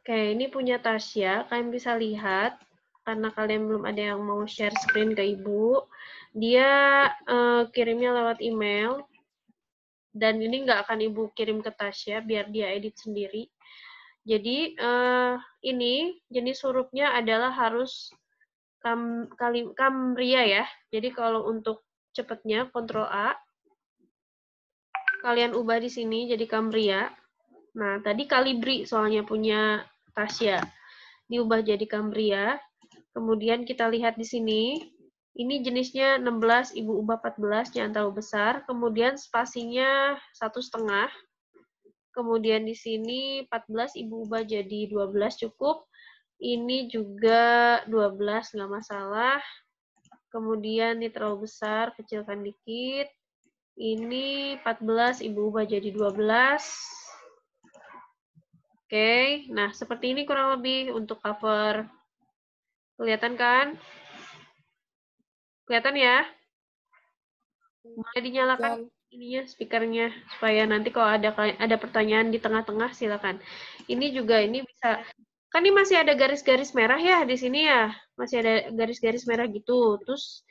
Oke, ini punya Tasya. Kalian bisa lihat, karena kalian belum ada yang mau share screen ke Ibu. Dia kirimnya lewat email. Dan ini nggak akan Ibu kirim ke Tasya, biar dia edit sendiri. Jadi, ini jenis hurufnya adalah harus Kamria ya. Jadi kalau untuk cepatnya, Ctrl A. Kalian ubah di sini jadi Kamria. Nah, tadi Kalibri soalnya punya Tasya. Diubah jadi Cambria. Kemudian kita lihat di sini. Ini jenisnya 16, Ibu ubah 14, jangan terlalu besar. Kemudian spasinya 1,5. Kemudian di sini 14, Ibu ubah jadi 12 cukup. Ini juga 12, nggak masalah. Kemudian ini terlalu besar, kecilkan dikit. Ini 14, Ibu ubah jadi 12. Oke, nah seperti ini kurang lebih untuk cover. Kelihatan kan? Kelihatan ya? Boleh dinyalakan ininya, speakernya, supaya nanti kalau ada pertanyaan di tengah-tengah, silakan. Ini juga, ini bisa, kan ini masih ada garis-garis merah ya di sini ya, masih ada garis-garis merah gitu. Terus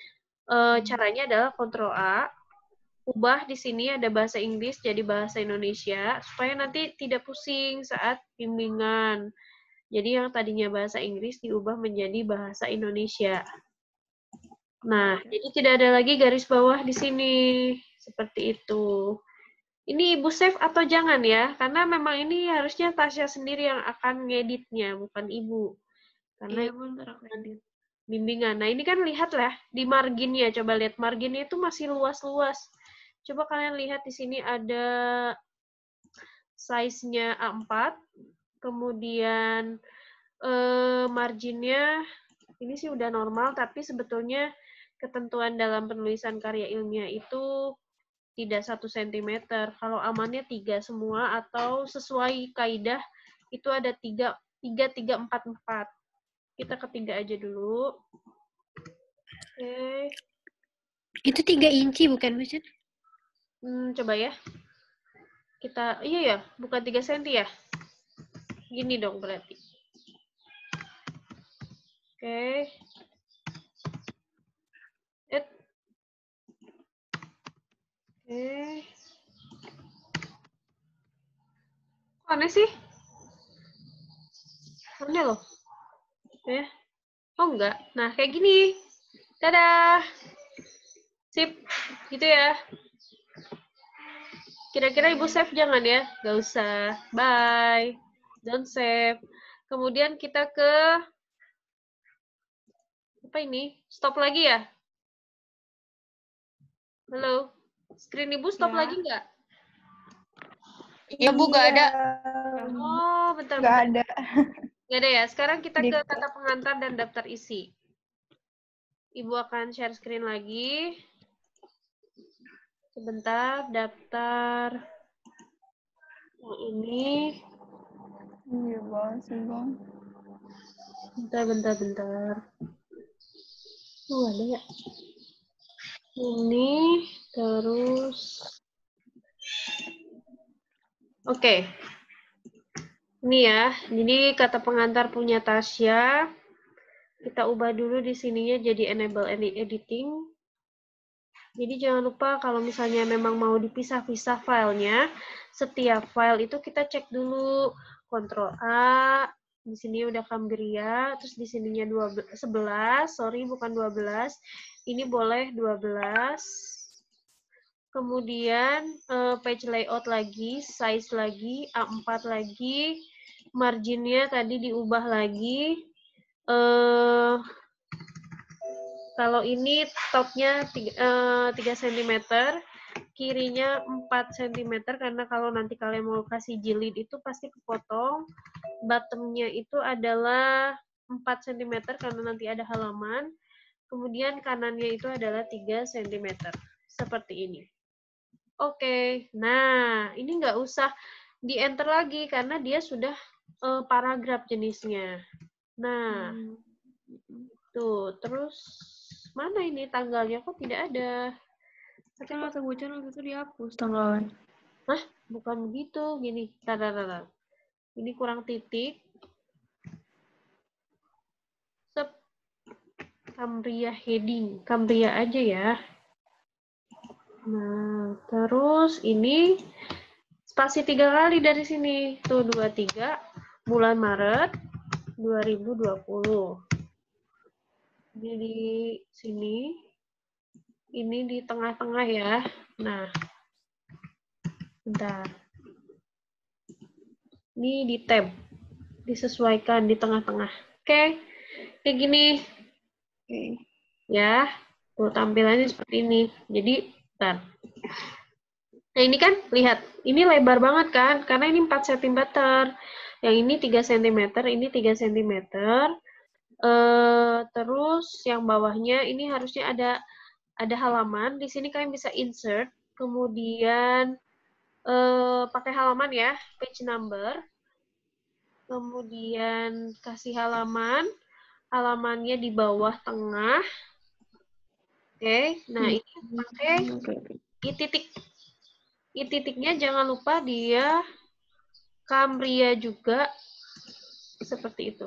caranya adalah Ctrl A, ubah di sini ada bahasa Inggris jadi bahasa Indonesia, supaya nanti tidak pusing saat bimbingan. Jadi yang tadinya bahasa Inggris diubah menjadi bahasa Indonesia. Nah, jadi tidak ada lagi garis bawah di sini. Seperti itu. Ini Ibu save atau jangan ya? Karena memang ini harusnya Tasya sendiri yang akan ngeditnya, bukan Ibu. Karena Iya, Bu, ntar aku edit. bimbingan. Nah, ini kan lihatlah di marginnya. Coba lihat marginnya itu masih luas-luas. Coba kalian lihat di sini ada size-nya A4. Kemudian marginnya ini sih udah normal, tapi sebetulnya ketentuan dalam penulisan karya ilmiah itu tidak 1 cm. Kalau amannya 3 semua, atau sesuai kaidah itu ada 3, 3, 4, 4. Kita ke 3 aja dulu. Oke. Itu 3 inci bukan, Bu? Coba ya. Kita, iya ya, bukan 3 cm ya? Gini dong berarti. Oke. Oke. Kok aneh sih? Aneh loh. Ya. Oh enggak. Nah, kayak gini. Dadah. Sip. Gitu ya. Kira-kira Ibu save jangan ya? Gak usah. Bye. Don't save. Kemudian kita ke apa ini? Stop lagi ya? Halo? Screen Ibu stop lagi nggak? Iya, Bu, gak ada. Oh, bentar. Gak ada. Nggak ada ya? Sekarang kita ke Di- kata pengantar dan daftar isi. Ibu akan share screen lagi. Sebentar, daftar. Yang ini. Iya, Bang, sih, Bang. Bentar. Ada ya? Ini, terus. Oke. Ini ya, jadi kata pengantar punya Tasya. Kita ubah dulu di sininya jadi enable editing. Jadi jangan lupa kalau misalnya memang mau dipisah-pisah filenya, setiap file itu kita cek dulu. Ctrl A, di sini udah Cambria, terus di sininya 11, sorry bukan 12. Ini boleh 12. Kemudian page layout lagi, size lagi, A4 lagi, marginnya tadi diubah lagi. Kalau ini topnya 3 cm, kirinya 4 cm, karena kalau nanti kalian mau kasih jilid itu pasti kepotong. Bottomnya itu adalah 4 cm karena nanti ada halaman. Kemudian kanannya itu adalah 3 cm. Seperti ini. Oke, nah ini nggak usah di-enter lagi karena dia sudah paragraf jenisnya. Nah, tuh, terus mana ini tanggalnya? Kok tidak ada? Kan kata Bu Chan waktu itu dihapus tanggalnya. Hah? Bukan begitu. Gini, tar. Ini kurang titik. Cambria heading. Cambria aja ya. Nah, terus ini spasi 3 kali dari sini. Tuh, 23 bulan Maret 2020. Ini di sini. Ini di tengah-tengah ya. Nah, bentar. Ini di tab. Disesuaikan di tengah-tengah. Oke. Kayak gini. Oke. Ya. Tuh, tampilannya seperti ini. Jadi, bentar. Nah, ini kan, lihat. Ini lebar banget kan? Karena ini 4 cm. Yang ini 3 cm, ini 3 cm. Terus, yang bawahnya ini harusnya ada halaman. Di sini kalian bisa insert. Kemudian, pakai halaman ya. Page number. Kemudian, kasih halaman. Halamannya di bawah tengah. Oke. Nah, ini pakai i-titik. I-titiknya jangan lupa dia Cambria juga seperti itu.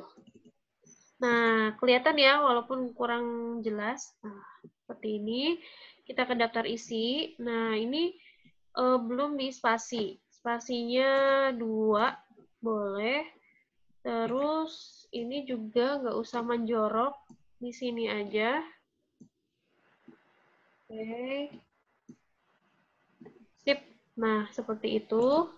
Nah, kelihatan ya walaupun kurang jelas. Nah, seperti ini. Kita ke daftar isi. Nah, ini belum di spasi. Spasinya 2 boleh. Terus ini juga nggak usah menjorok. Di sini aja. Oke. Sip. Nah, seperti itu.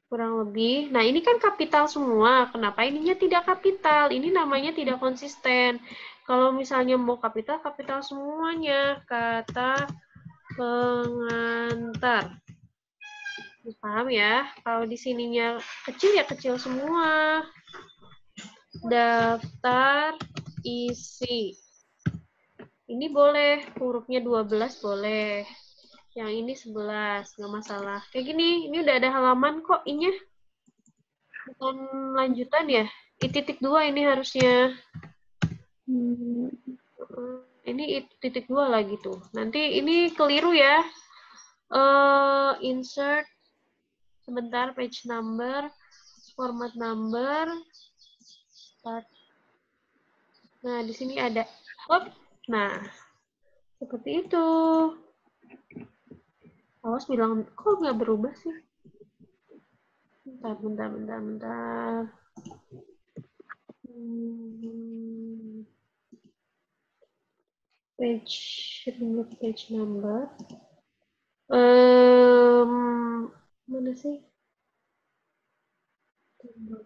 Kurang lebih. Nah, ini kan kapital semua. Kenapa ininya tidak kapital? Ini namanya tidak konsisten. Kalau misalnya mau kapital, kapital semuanya. Kata pengantar. Paham ya? Kalau di sininya kecil, ya kecil semua. Daftar isi. Ini boleh. Hurufnya 12 boleh. Yang ini 11, nggak masalah. Kayak gini, ini udah ada halaman kok, inya. Bukan lanjutan ya? I-2 ini harusnya. Ini I-2 lagi tuh. Nanti ini keliru ya. Insert, sebentar, page number, format number, start. Nah, di sini ada. Hop. Nah, seperti itu. Awas bilang, kok nggak berubah sih? Bentar. Remove page number. Mana sih?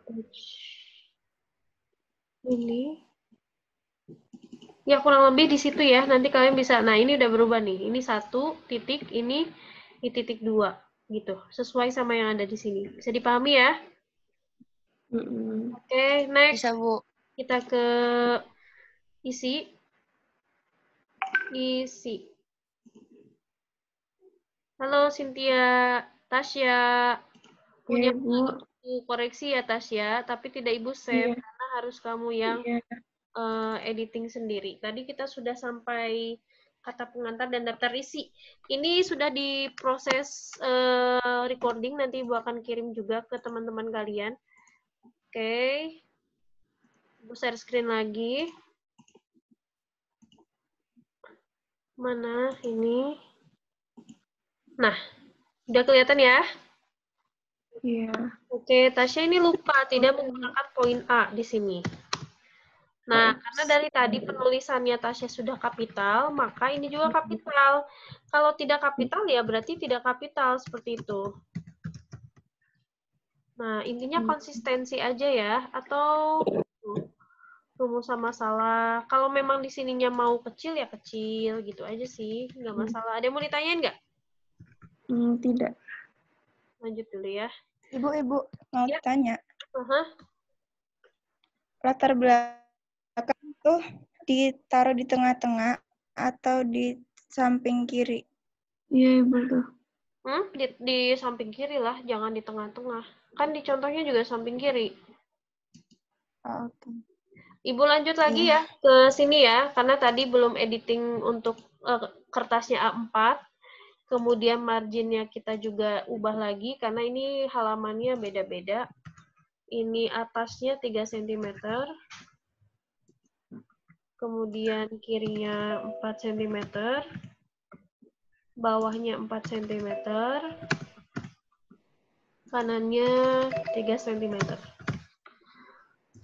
Page. Ini. Ya, kurang lebih di situ ya. Nanti kalian bisa, nah ini udah berubah nih. Ini 1 titik, ini I-2 gitu. Sesuai sama yang ada di sini. Bisa dipahami ya? Oke, next. Bisa, Bu. Kita ke isi. Isi. Halo Cynthia, Tasya. Punya buku koreksi ya Tasya, tapi tidak Ibu save karena harus kamu yang editing sendiri. Tadi kita sudah sampai kata pengantar dan daftar isi. Ini sudah diproses recording, nanti Ibu akan kirim juga ke teman-teman kalian. Oke. Ibu share screen lagi. Mana ini? Nah, udah kelihatan ya? Iya. Oke, Tasya ini lupa tidak menggunakan poin A di sini. Nah, karena dari tadi penulisannya Tasya sudah kapital, maka ini juga kapital. Kalau tidak kapital, ya berarti tidak kapital, seperti itu. Nah, intinya konsistensi aja ya, atau rumusan masalah. Kalau memang di sininya mau kecil, ya kecil, gitu aja sih. Nggak masalah. Ada yang mau ditanyain nggak? Tidak. Lanjut dulu ya. Ibu, mau tanya. Latar belakang tuh ditaruh di tengah-tengah atau di samping kiri? Iya, Ibu tuh. Di samping kiri lah, jangan di tengah-tengah. Kan di contohnya juga samping kiri. Oke. Ibu lanjut lagi ya ke sini ya, karena tadi belum editing untuk kertasnya A4. Kemudian marginnya kita juga ubah lagi, karena ini halamannya beda-beda. Ini atasnya 3 cm. kemudian kirinya 4 cm, bawahnya 4 cm, kanannya 3 cm.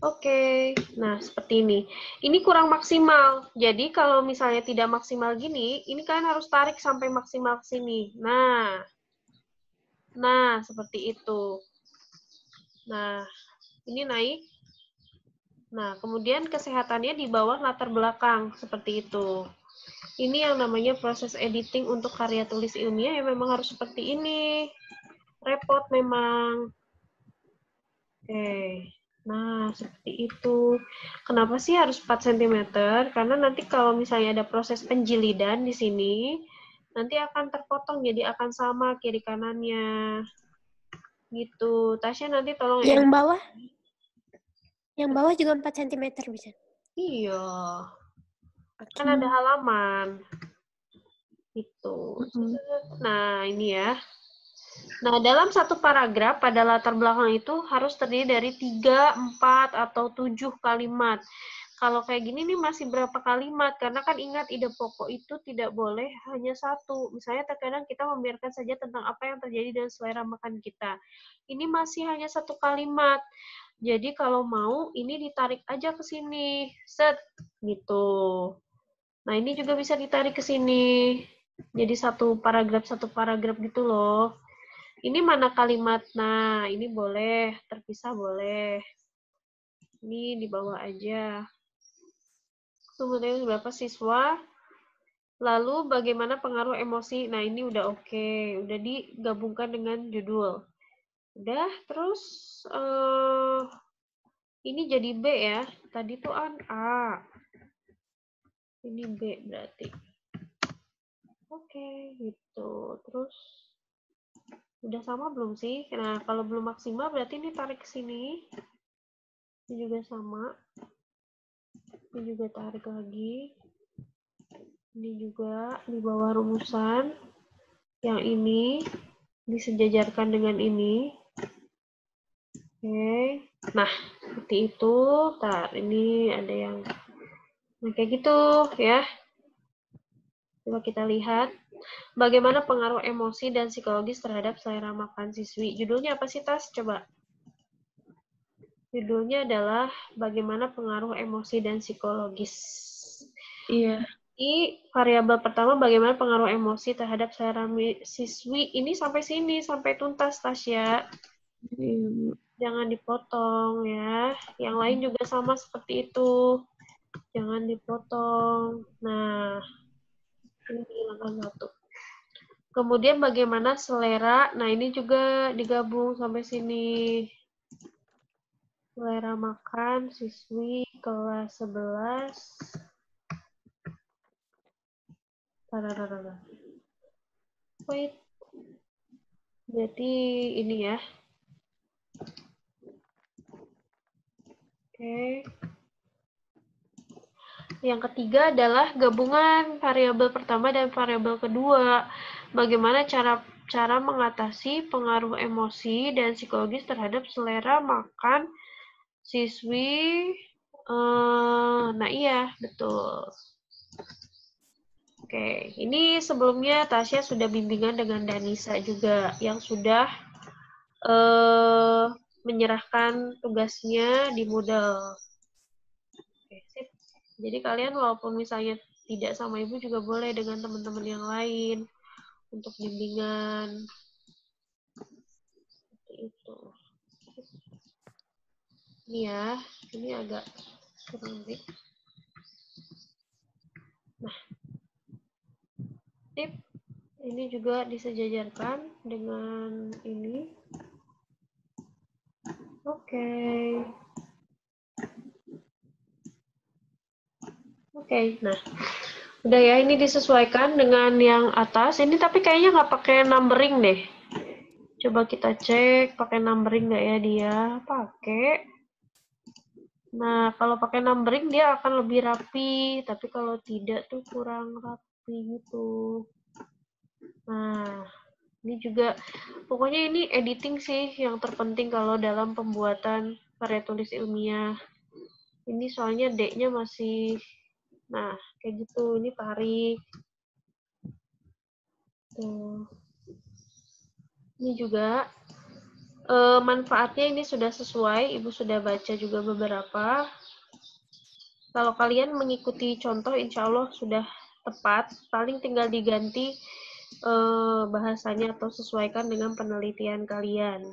Oke, nah seperti ini. Ini kurang maksimal. Jadi kalau misalnya tidak maksimal gini, ini kalian harus tarik sampai maksimal ke sini. Nah seperti itu. Nah, ini naik. Nah, kemudian kesehatannya di bawah latar belakang, seperti itu. Ini yang namanya proses editing untuk karya tulis ilmiah, ya memang harus seperti ini. Repot memang. Oke. Nah, seperti itu. Kenapa sih harus 4 cm? Karena nanti kalau misalnya ada proses penjilidan di sini, nanti akan terpotong, jadi akan sama kiri kanannya. Gitu. Tasya nanti tolong Yang edit. bawah? Yang bawah juga 4 cm bisa? Iya. Kan ada halaman. Gitu. Nah, ini ya. Nah, dalam satu paragraf pada latar belakang itu harus terdiri dari 3, 4, atau 7 kalimat. Kalau kayak gini nih masih berapa kalimat? Karena kan ingat ide pokok itu tidak boleh hanya satu. Misalnya terkadang kita membiarkan saja tentang apa yang terjadi dan selera makan kita. Ini masih hanya satu kalimat. Jadi kalau mau ini ditarik aja ke sini. Set. Gitu. Nah, ini juga bisa ditarik ke sini. Jadi satu paragraf gitu loh. Ini mana kalimat? Nah, ini boleh, terpisah boleh. Ini di bawah aja. Kemudian berapa siswa? Lalu bagaimana pengaruh emosi? Nah, ini udah oke. Udah digabungkan dengan judul. Udah, terus ini jadi B ya. Tadi tuh A. Ini B berarti. Oke, gitu. Terus udah sama belum sih? Nah, kalau belum maksimal berarti ini tarik ke sini. Ini juga sama. Ini juga tarik lagi. Ini juga di bawah rumusan. Yang ini disejajarkan dengan ini. Oke. Nah, seperti itu. Ntar, ini ada yang nah, kayak gitu ya. Coba kita lihat. Bagaimana pengaruh emosi dan psikologis terhadap selera makan siswi. Judulnya apa sih, Tas? Coba. Judulnya adalah bagaimana pengaruh emosi dan psikologis. Iya. Di variabel pertama bagaimana pengaruh emosi terhadap selera siswi. Ini sampai sini, sampai tuntas, Tasya. Iya. Jangan dipotong ya. Yang lain juga sama seperti itu. Jangan dipotong. Nah, ini dihilangkan satu. Kemudian bagaimana selera. Nah, ini juga digabung sampai sini. Selera makan siswi kelas 11. Wait. Jadi ini ya. Oke. Yang ketiga adalah gabungan variabel pertama dan variabel kedua. Bagaimana cara mengatasi pengaruh emosi dan psikologis terhadap selera makan siswi. Nah iya, betul. Oke, ini sebelumnya Tasya sudah bimbingan dengan Danisa juga yang sudah menyerahkan tugasnya di Moodle. Oke, sip. Jadi kalian walaupun misalnya tidak sama ibu juga boleh dengan teman-teman yang lain untuk bimbingan. Seperti itu. Ini ya, ini agak kurang lebih. Nah, tip ini juga disejajarkan dengan ini. Oke, nah udah ya, ini disesuaikan dengan yang atas. Ini tapi kayaknya nggak pakai numbering deh. Coba kita cek pakai numbering nggak ya dia? Pakai. Nah, kalau pakai numbering dia akan lebih rapi, tapi kalau tidak tuh kurang rapi gitu. Nah, ini juga, pokoknya ini editing sih yang terpenting kalau dalam pembuatan karya tulis ilmiah. Ini soalnya D-nya masih Nah, kayak gitu. Ini tarik. Tuh. Ini juga manfaatnya ini sudah sesuai. Ibu sudah baca juga beberapa. Kalau kalian mengikuti contoh, insya Allah sudah tepat. Paling tinggal diganti bahasanya atau sesuaikan dengan penelitian kalian.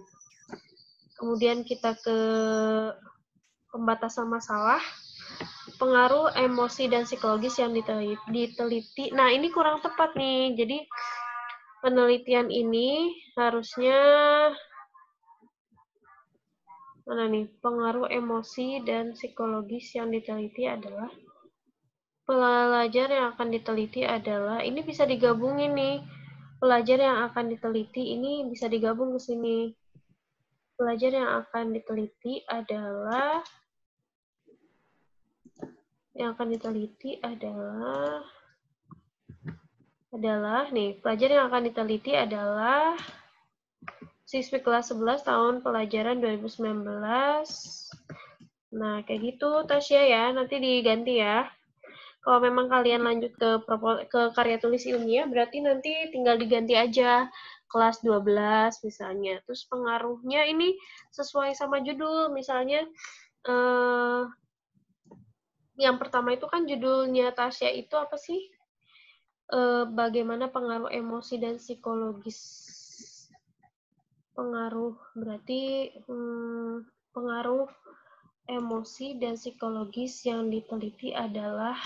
Kemudian kita ke pembatasan masalah. Pengaruh emosi dan psikologis yang diteliti. Nah, ini kurang tepat nih. Jadi, penelitian ini harusnya mana nih? Pengaruh emosi dan psikologis yang diteliti adalah pelajar yang akan diteliti adalah, ini bisa digabungin nih. Pelajar yang akan diteliti ini bisa digabung ke sini. Pelajar yang akan diteliti adalah pelajar yang akan diteliti adalah siswi kelas 11 tahun pelajaran 2019. Nah, kayak gitu Tasya ya, nanti diganti ya. Kalau memang kalian lanjut ke karya tulis ilmiah, berarti nanti tinggal diganti aja kelas 12 misalnya. Terus pengaruhnya ini sesuai sama judul, misalnya yang pertama itu kan judulnya Tasya itu apa sih? Bagaimana pengaruh emosi dan psikologis. Pengaruh berarti pengaruh emosi dan psikologis yang diteliti adalah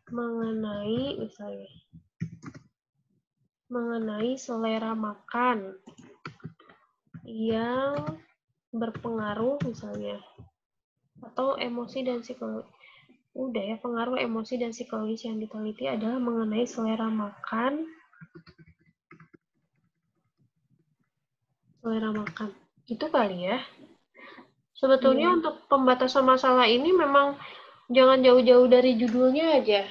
mengenai selera makan yang berpengaruh misalnya, atau emosi dan psikologi. Udah ya, pengaruh emosi dan psikologis yang diteliti adalah mengenai selera makan. Itu kali ya. Sebetulnya untuk pembatasan masalah ini memang jangan jauh-jauh dari judulnya aja.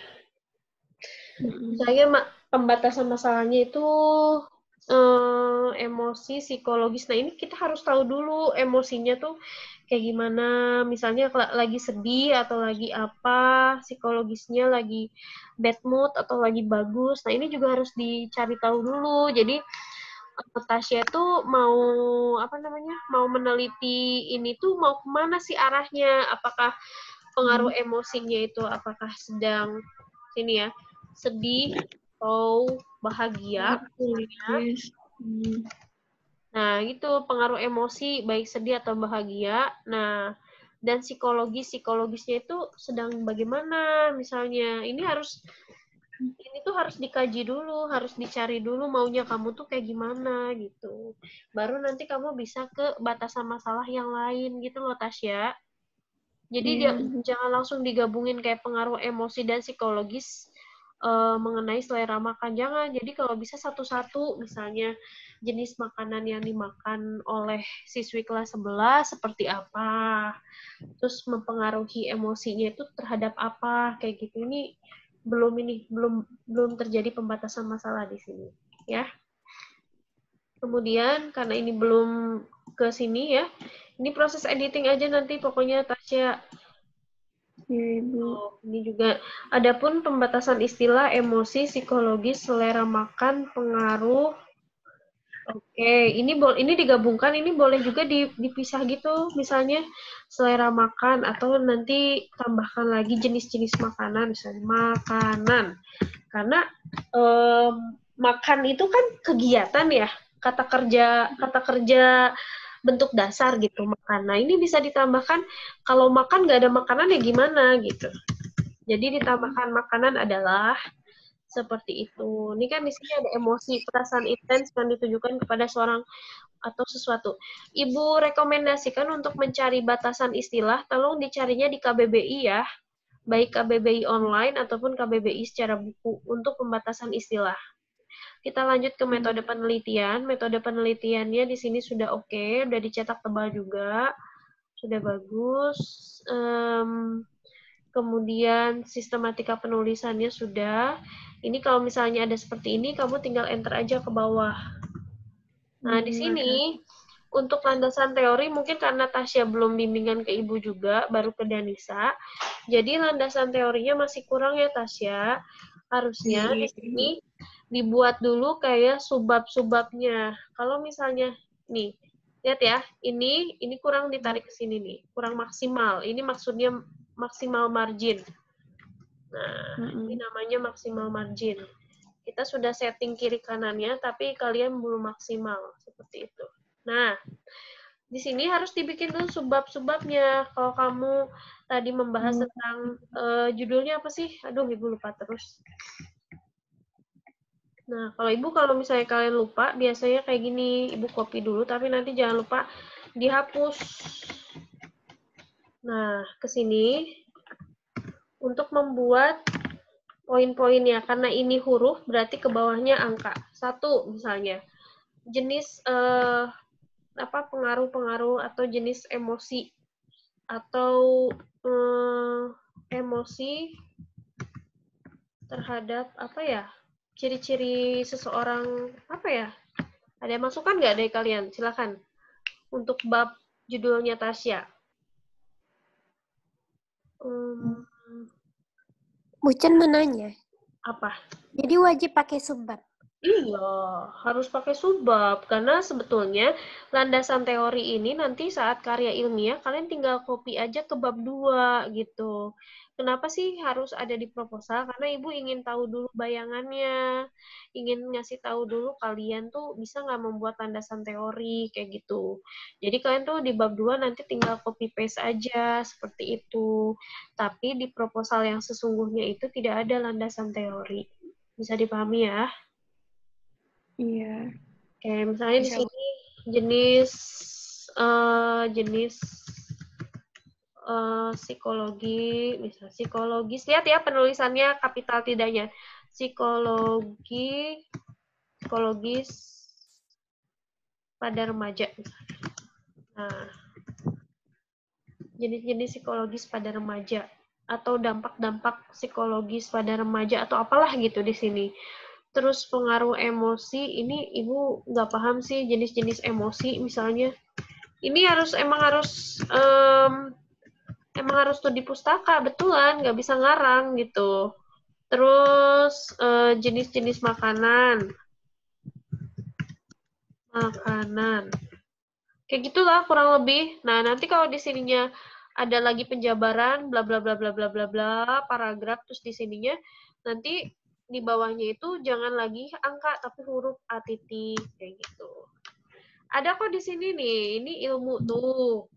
Saya pembatasan masalahnya itu emosi, psikologis. Nah, ini kita harus tahu dulu emosinya tuh kayak gimana. Misalnya lagi sedih atau lagi apa, psikologisnya lagi bad mood atau lagi bagus. Nah, ini juga harus dicari tahu dulu. Jadi Tasya tuh mau meneliti ini tuh mau kemana sih arahnya? Apakah pengaruh emosinya itu apakah sedang sedih atau bahagia? Nah, itu pengaruh emosi baik sedih atau bahagia. Nah, dan psikologisnya itu sedang bagaimana? Misalnya, ini tuh harus dikaji dulu, harus dicari dulu maunya kamu tuh kayak gimana gitu. Baru nanti kamu bisa ke batasan masalah yang lain gitu loh, Tasya. Jadi jangan langsung digabungin kayak pengaruh emosi dan psikologis mengenai selera makan. Jangan. Jadi kalau bisa satu-satu, misalnya jenis makanan yang dimakan oleh siswi kelas 11 seperti apa, terus mempengaruhi emosinya itu terhadap apa, kayak gitu. Ini belum terjadi pembatasan masalah di sini, ya. Kemudian karena ini belum ke sini ya, ini proses editing aja nanti pokoknya Tasya. Ini juga adapun pembatasan istilah emosi, psikologis, selera makan, pengaruh. Oke, ini digabungkan, ini boleh juga dipisah gitu, misalnya selera makan atau nanti tambahkan lagi jenis-jenis makanan, misalnya makanan. Karena makan itu kan kegiatan ya, kata kerja bentuk dasar gitu makan. Nah, ini bisa ditambahkan kalau makan nggak ada makanan ya gimana gitu. Jadi ditambahkan makanan adalah seperti itu. Ini kan di sini ada emosi, perasaan intens yang ditujukan kepada seorang atau sesuatu. Ibu rekomendasikan untuk mencari batasan istilah, tolong dicarinya di KBBI ya. Baik KBBI online ataupun KBBI secara buku untuk pembatasan istilah. Kita lanjut ke metode penelitian. Metode penelitiannya di sini sudah oke, sudah dicetak tebal juga, sudah bagus. Kemudian sistematika penulisannya sudah. Ini kalau misalnya ada seperti ini, kamu tinggal enter aja ke bawah. Nah, di sini untuk landasan teori mungkin karena Tasya belum bimbingan ke Ibu juga, baru ke Danisa. Jadi landasan teorinya masih kurang ya Tasya. Harusnya di sini dibuat dulu kayak subbab-subbabnya. Kalau misalnya nih, lihat ya, ini kurang ditarik ke sini nih, kurang maksimal. Ini maksudnya maksimal margin. Nah, ini namanya maksimal margin. Kita sudah setting kiri kanannya, tapi kalian belum maksimal seperti itu. Nah, di sini harus dibikin dulu subbab-subbabnya. Kalau kamu tadi membahas tentang judulnya apa sih? Aduh, Ibu lupa terus. Nah, kalau misalnya kalian lupa, biasanya kayak gini, Ibu copy dulu, tapi nanti jangan lupa dihapus. Nah, ke sini untuk membuat poin-poinnya, karena ini huruf, berarti ke bawahnya angka. 1 misalnya, jenis pengaruh-pengaruh atau jenis emosi atau emosi terhadap apa ya? Ciri-ciri seseorang apa ya? Ada masukan nggak dari kalian? Silakan. Untuk bab judulnya Tasya. Bucan menanya. Apa? Jadi wajib pakai subbab. Iya, harus pakai subbab. Karena sebetulnya landasan teori ini nanti saat karya ilmiah, kalian tinggal copy aja ke bab 2 gitu. Kenapa sih harus ada di proposal? Karena Ibu ingin tahu dulu bayangannya. Ingin ngasih tahu dulu kalian tuh bisa nggak membuat landasan teori, kayak gitu. Jadi kalian tuh di bab 2 nanti tinggal copy paste aja, seperti itu. Tapi di proposal yang sesungguhnya itu tidak ada landasan teori. Bisa dipahami ya? Iya. Kayak misalnya di sini jenis psikologi, misal psikologis. Lihat ya penulisannya kapital tidaknya. Psikologis pada remaja. Nah, jenis-jenis psikologis pada remaja atau dampak-dampak psikologis pada remaja atau apalah gitu di sini. Terus pengaruh emosi, ini Ibu nggak paham sih jenis-jenis emosi misalnya. Ini emang harus studi pustaka, betulan, nggak bisa ngarang gitu. Terus jenis-jenis makanan. Kayak gitulah kurang lebih. Nah, nanti kalau di sininya ada lagi penjabaran, bla bla bla bla bla bla bla, paragraf, terus di sininya nanti di bawahnya itu jangan lagi angka tapi huruf A titik kayak gitu. Ada kok di sini nih, ini ilmu tuh.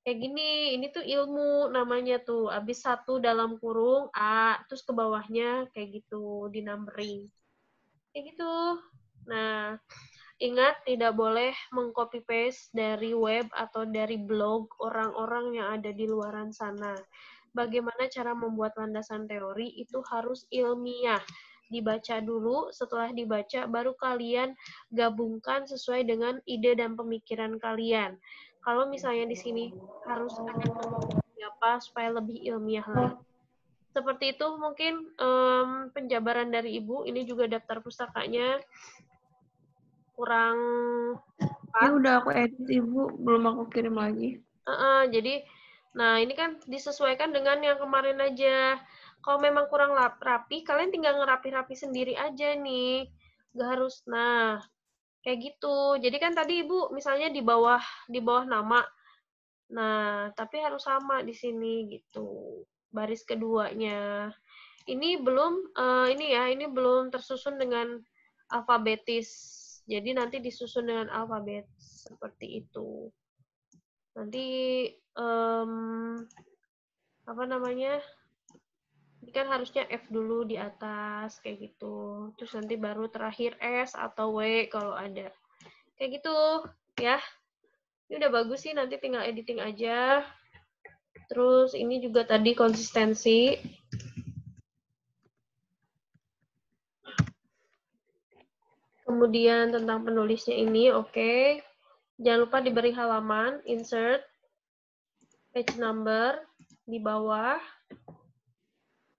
Kayak gini, ini tuh ilmu namanya tuh. Abis 1 dalam kurung A, terus ke bawahnya kayak gitu, di numbering. Kayak gitu. Nah, ingat tidak boleh mengcopy paste dari web atau dari blog orang-orang yang ada di luaran sana. Bagaimana cara membuat landasan teori itu harus ilmiah. Dibaca dulu, setelah dibaca baru kalian gabungkan sesuai dengan ide dan pemikiran kalian. Kalau misalnya di sini harus ada apa supaya lebih ilmiah lagi. Seperti itu mungkin penjabaran dari Ibu. Ini juga daftar pustakanya kurang Ini udah aku edit, Ibu. Belum aku kirim lagi. Jadi, nah ini kan disesuaikan dengan yang kemarin aja. Kalau memang kurang rapi, kalian tinggal ngerapi-rapi sendiri aja nih. Gak harus, nah kayak gitu. Jadi kan tadi Ibu misalnya di bawah nama. Nah, tapi harus sama di sini gitu. Baris keduanya. Ini belum ini belum tersusun dengan alfabetis. Jadi nanti disusun dengan alfabet seperti itu. Nanti apa namanya? Ini kan harusnya F dulu di atas kayak gitu. Terus nanti baru terakhir S atau W kalau ada. Kayak gitu ya. Ini udah bagus sih, nanti tinggal editing aja. Terus ini juga tadi konsistensi. Kemudian tentang penulisnya ini, oke. Jangan lupa diberi halaman, insert, page number di bawah.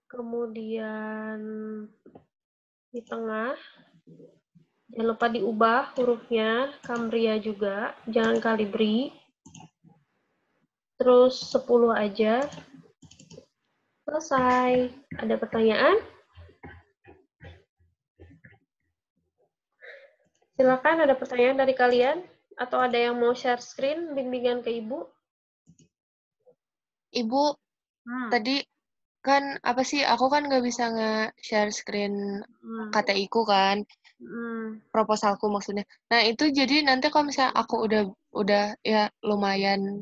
Kemudian di tengah. Jangan lupa diubah hurufnya, Cambria juga, jangan Calibri. Terus 10 aja. Selesai. Ada pertanyaan? Silakan, ada pertanyaan dari kalian? Atau ada yang mau share screen bimbingan ke Ibu? Ibu, tadi kan apa sih? Aku kan nggak bisa nge-share screen KTI-ku kan, proposalku maksudnya. Nah itu jadi nanti kalau misalnya aku udah ya lumayan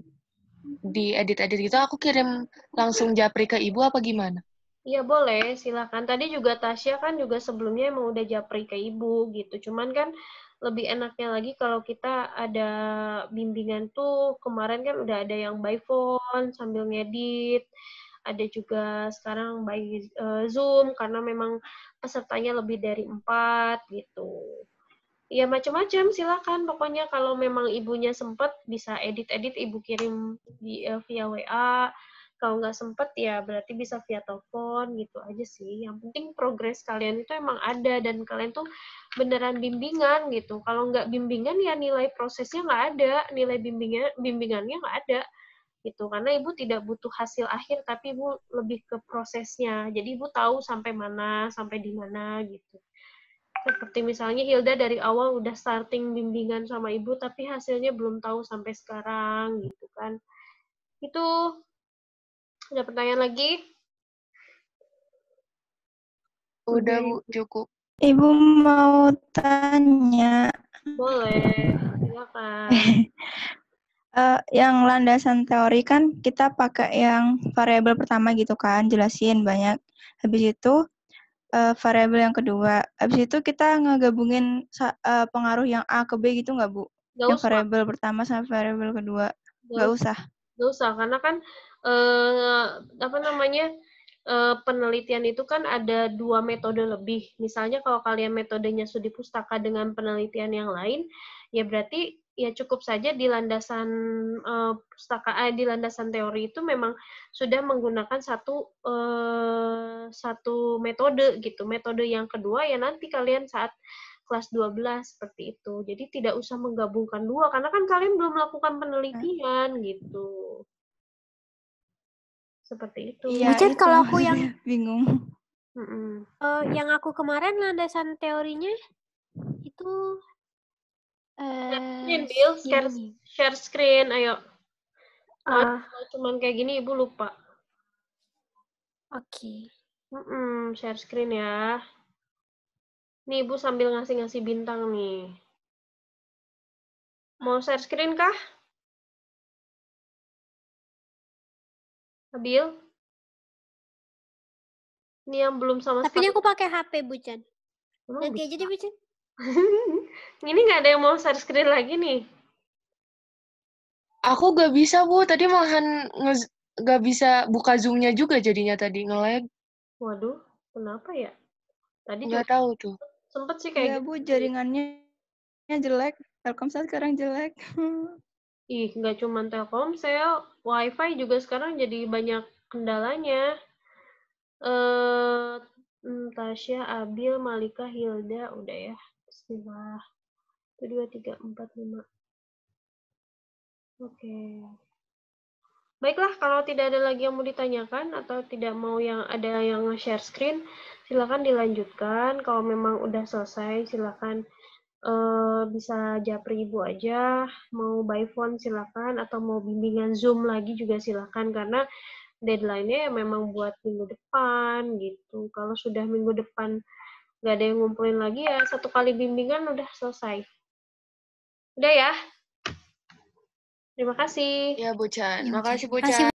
diedit-edit gitu, aku kirim langsung japri ke ibu apa gimana? Iya boleh, silakan. Tadi juga Tasya kan juga sebelumnya emang udah japri ke Ibu gitu. Cuman kan lebih enaknya lagi kalau kita ada bimbingan tuh, kemarin kan udah ada yang by phone sambil ngedit, ada juga sekarang by Zoom karena memang pesertanya lebih dari 4 gitu. Ya macam-macam, silakan. Pokoknya kalau memang ibunya sempat bisa edit-edit, ibu kirim via WA. Kalau nggak sempat ya berarti bisa via telepon gitu aja sih. Yang penting progres kalian itu emang ada dan kalian tuh beneran bimbingan gitu. Kalau nggak bimbingan ya nilai prosesnya nggak ada, nilai bimbingannya nggak ada gitu. Karena ibu tidak butuh hasil akhir tapi ibu lebih ke prosesnya. Jadi ibu tahu sampai mana, sampai di mana gitu. Seperti misalnya Hilda dari awal udah starting bimbingan sama ibu, tapi hasilnya belum tahu sampai sekarang, gitu kan. Itu, ada pertanyaan lagi? Udah Bu, cukup. Ibu mau tanya, Boleh, silakan. yang landasan teori kan kita pakai yang variabel pertama gitu kan, jelasin banyak. Habis itu variabel yang kedua. Habis itu kita ngegabungin pengaruh yang A ke B gitu nggak, Bu? Nggak Yang usah. variabel pertama sama variabel kedua. Nggak usah. Nggak usah, karena kan penelitian itu kan ada 2 metode lebih. Misalnya kalau kalian metodenya studi pustaka dengan penelitian yang lain, ya berarti ya cukup saja di landasan di landasan teori itu memang sudah menggunakan satu metode gitu. Metode yang kedua ya nanti kalian saat kelas 12 seperti itu. Jadi tidak usah menggabungkan dua karena kan kalian belum melakukan penelitian gitu. Seperti itu. Iya, Bucan, itu kalau aku yang maksudnya bingung. yang aku kemarin landasan teorinya itu Screen, Bill, share screen, ayo. Kalau cuman kayak gini ibu lupa. Oke. Share screen ya. Nih ibu sambil ngasih-ngasih bintang nih. Mau share screen kah? Abil? Ini yang belum sama Tapi sekali. ini aku pakai HP, Bucan. Emang Nanti bisa? aja deh, Bucan. Ini nggak ada yang mau share screen lagi nih. Aku gak bisa Bu, tadi malahan gak bisa buka Zoom-nya juga jadinya tadi nge-lag. Waduh, kenapa ya? Tadi Nggak juga tahu tuh. sempet sih kayak Iya, gitu. Bu, jaringannya jelek. Telkomsel sekarang jelek. Ih, nggak cuma Telkomsel, WiFi juga sekarang jadi banyak kendalanya. Tasya, Abil, Malika, Hilda, udah ya. Bismillah. 1, 2, 3, 4, 5. Oke. Baiklah, kalau tidak ada lagi yang mau ditanyakan atau tidak mau yang ada yang share screen, silakan dilanjutkan. Kalau memang udah selesai, silakan bisa japri ibu aja. Mau by phone silakan atau mau bimbingan Zoom lagi juga silakan karena deadline-nya ya memang buat minggu depan gitu. Kalau sudah minggu depan nggak ada yang ngumpulin lagi ya 1 kali bimbingan udah selesai. Udah ya? Terima kasih. Ya, Bucan. Ya, Makasih, Bucan. Makasih, Bucan.